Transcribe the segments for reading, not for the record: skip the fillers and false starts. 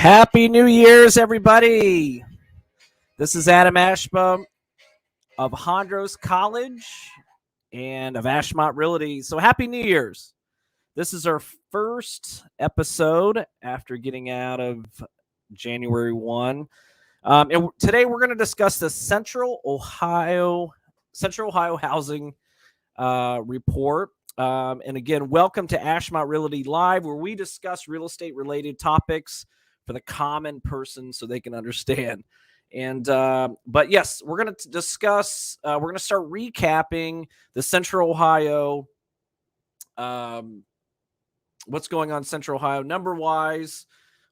Happy New Year's, everybody. This is Adam Ashba of Hondros College and of Ashmont Realty. So happy New Year's. This is our first episode after getting out of January 1. And today we're going to discuss the Central Ohio Housing Report. And again, welcome to Ashmont Realty Live, where we discuss real estate related topics for the common person so they can understand. And but yes, we're going to discuss, we're going to start recapping the Central Ohio, what's going on in Central Ohio number wise,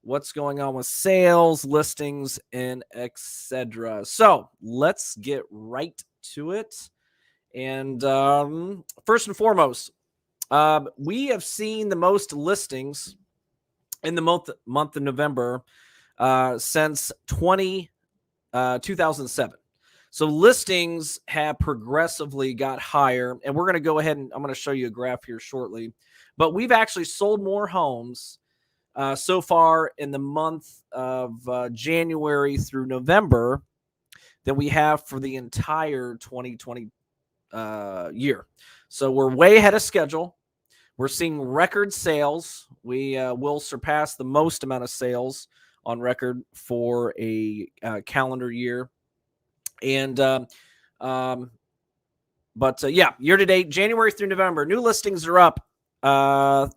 what's going on with sales, listings, and etc. So let's get right to it. And first and foremost, we have seen the most listings in the month of November since 2007. So listings have progressively got higher, and we're going to go ahead and I'm going to show you a graph here shortly. But we've actually sold more homes so far in the month of January through November than we have for the entire 2020 year. So we're way ahead of schedule. We're seeing record sales. We will surpass the most amount of sales on record for a calendar year. And year to date, January through November, new listings are up to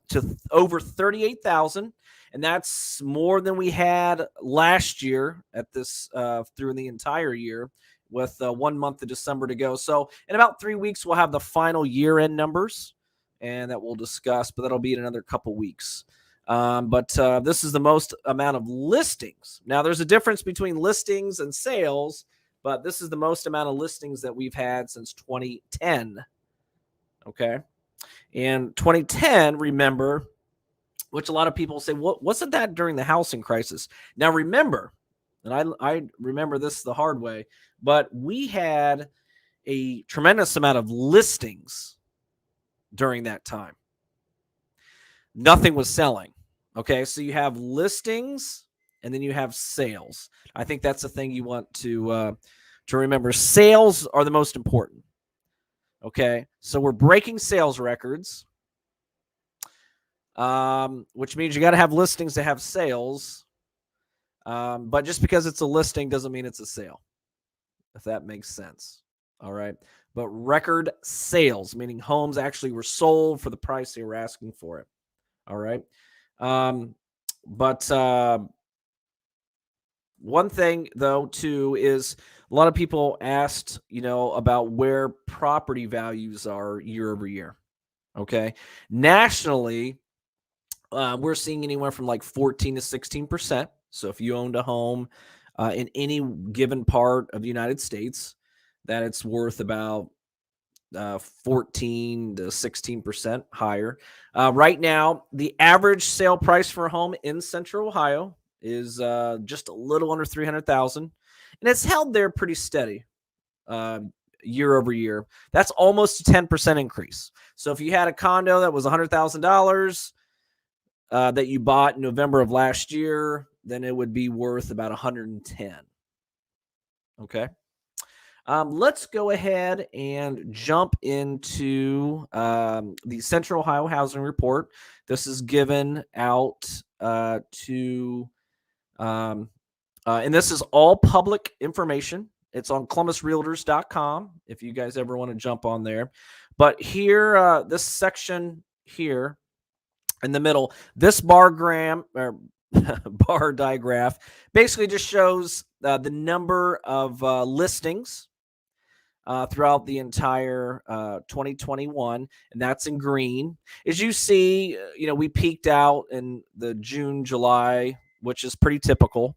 over 38,000. And that's more than we had last year at this through the entire year, with 1 month of December to go. So in about 3 weeks, we'll have the final year-end numbers, and that we'll discuss, but that'll be in another couple weeks. But this is the most amount of listings. Now, there's a difference between listings and sales, but this is the most amount of listings that we've had since 2010. Okay. And 2010, remember, which a lot of people say, well, wasn't that during the housing crisis? Now, remember, and I remember this the hard way, but we had a tremendous amount of listings during that time. Nothing was selling. Okay, so you have listings and then you have sales. I think that's the thing you want to remember. Sales are the most important. Okay, so we're breaking sales records, which means you got to have listings to have sales. But just because it's a listing doesn't mean it's a sale, if that makes sense. All right. But record sales, meaning homes actually were sold for the price they were asking for it. All right. One thing, though, too, is a lot of people asked, about where property values are year over year. Okay. Nationally, we're seeing anywhere from like 14 to 16%. So if you owned a home in any given part of the United States, that it's worth about 14 to 16% higher. Right now, the average sale price for a home in Central Ohio is just a little under $300,000, and it's held there pretty steady year over year. That's almost a 10% increase. So if you had a condo that was $100,000 that you bought in November of last year, then it would be worth about 110. Okay. Let's go ahead and jump into the Central Ohio Housing Report. This is given out and this is all public information. It's on ColumbusRealtors.com if you guys ever want to jump on there. But here, this section here in the middle, this bar diagram basically just shows the number of listings throughout the entire 2021, and that's in green. As you see, we peaked out in the June, July, which is pretty typical.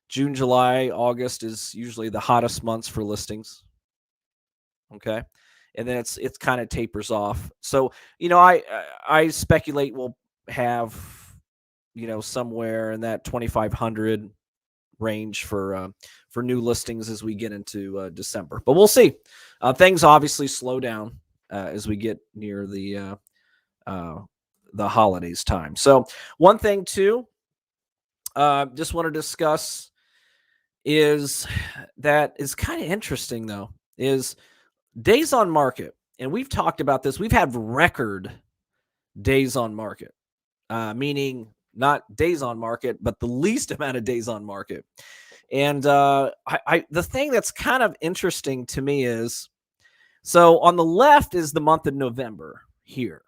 June, July, August is usually the hottest months for listings. Okay. And then it's kind of tapers off. So, I speculate we'll have, somewhere in that 2,500 range for new listings as we get into December. But we'll see. Things obviously slow down as we get near the holidays time. So one thing too just want to discuss is that is kind of interesting though, is days on market. And we've talked about this. We've had record days on market, meaning not days on market, but the least amount of days on market. And the thing that's kind of interesting to me is, so on the left is the month of November here.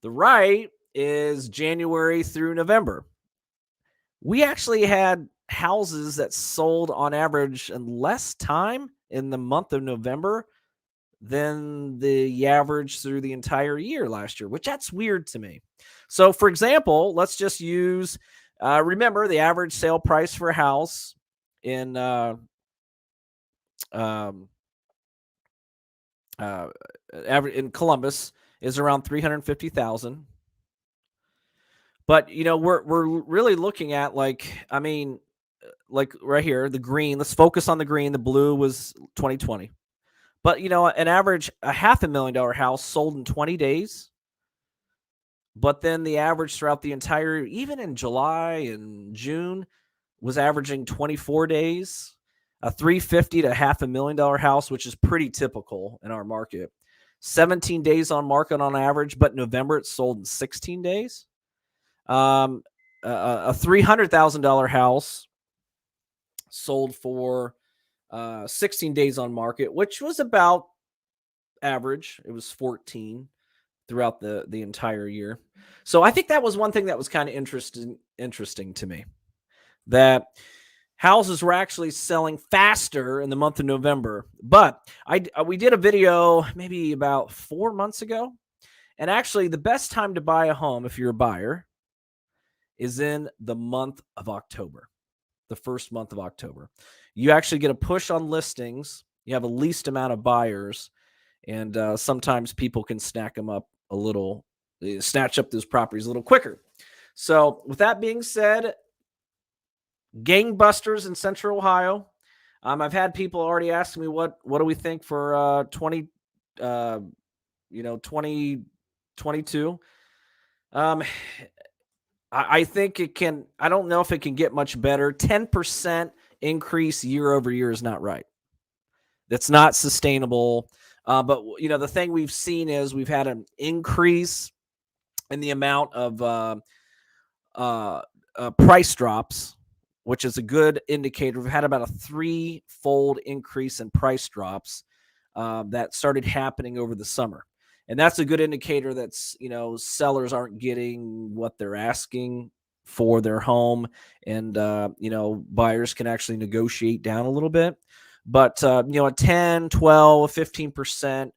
The right is January through November. We actually had houses that sold on average in less time in the month of November than the average through the entire year last year, which that's weird to me. So, for example, let's just use, remember the average sale price for a house in um, in Columbus is around 350,000. But we're really looking at, like, I mean, like right here, the green. Let's focus on the green. The blue was 2020. But an average a $500,000 house sold in 20 days. But then the average throughout the entire, even in July and June, was averaging 24 days. A 350 to $500,000 house, which is pretty typical in our market. 17 days on market on average, but November it sold in 16 days. A $300,000 house sold for 16 days on market, which was about average. It was 14 throughout the entire year. So I think that was one thing that was kind of interesting to me, that houses were actually selling faster in the month of November. But we did a video maybe about 4 months ago, and actually the best time to buy a home if you're a buyer is in the month of October, the first month of October. You actually get a push on listings. You have the least amount of buyers, and sometimes people can snatch up those properties a little quicker. So with that being said, gangbusters in Central Ohio. I've had people already ask me what do we think for 2022. I think it can. I don't know if it can get much better. 10% increase year over year is not right. That's not sustainable. But the thing we've seen is we've had an increase in the amount of price drops, which is a good indicator. We've had about a 3-fold increase in price drops that started happening over the summer. And that's a good indicator that sellers aren't getting what they're asking for their home, and buyers can actually negotiate down a little bit. But a 10, 12, 15%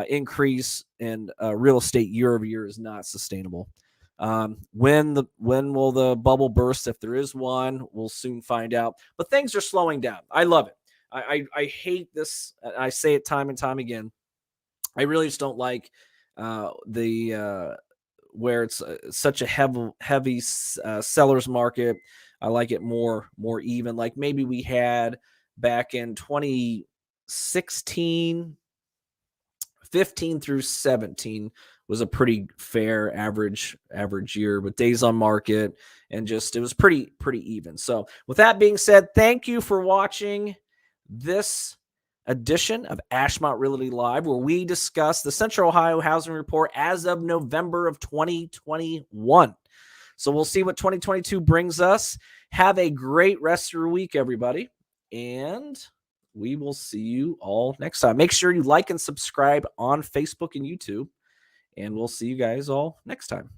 increase in real estate year over year is not sustainable. When will the bubble burst? If there is one, we'll soon find out. But things are slowing down. I love it. I hate this. I say it time and time again. I really just don't like where it's such a heavy seller's market. I like it more even. Like maybe we had back in 2016, 15 through 17 was a pretty fair average year with days on market, and just it was pretty even. So with that being said, thank you for watching this edition of Ashmont Realty Live, where we discuss the Central Ohio Housing Report as of November of 2021. So we'll see what 2022 brings us. Have a great rest of your week, everybody, and we will see you all next time. Make sure you like and subscribe on Facebook and YouTube, and we'll see you guys all next time.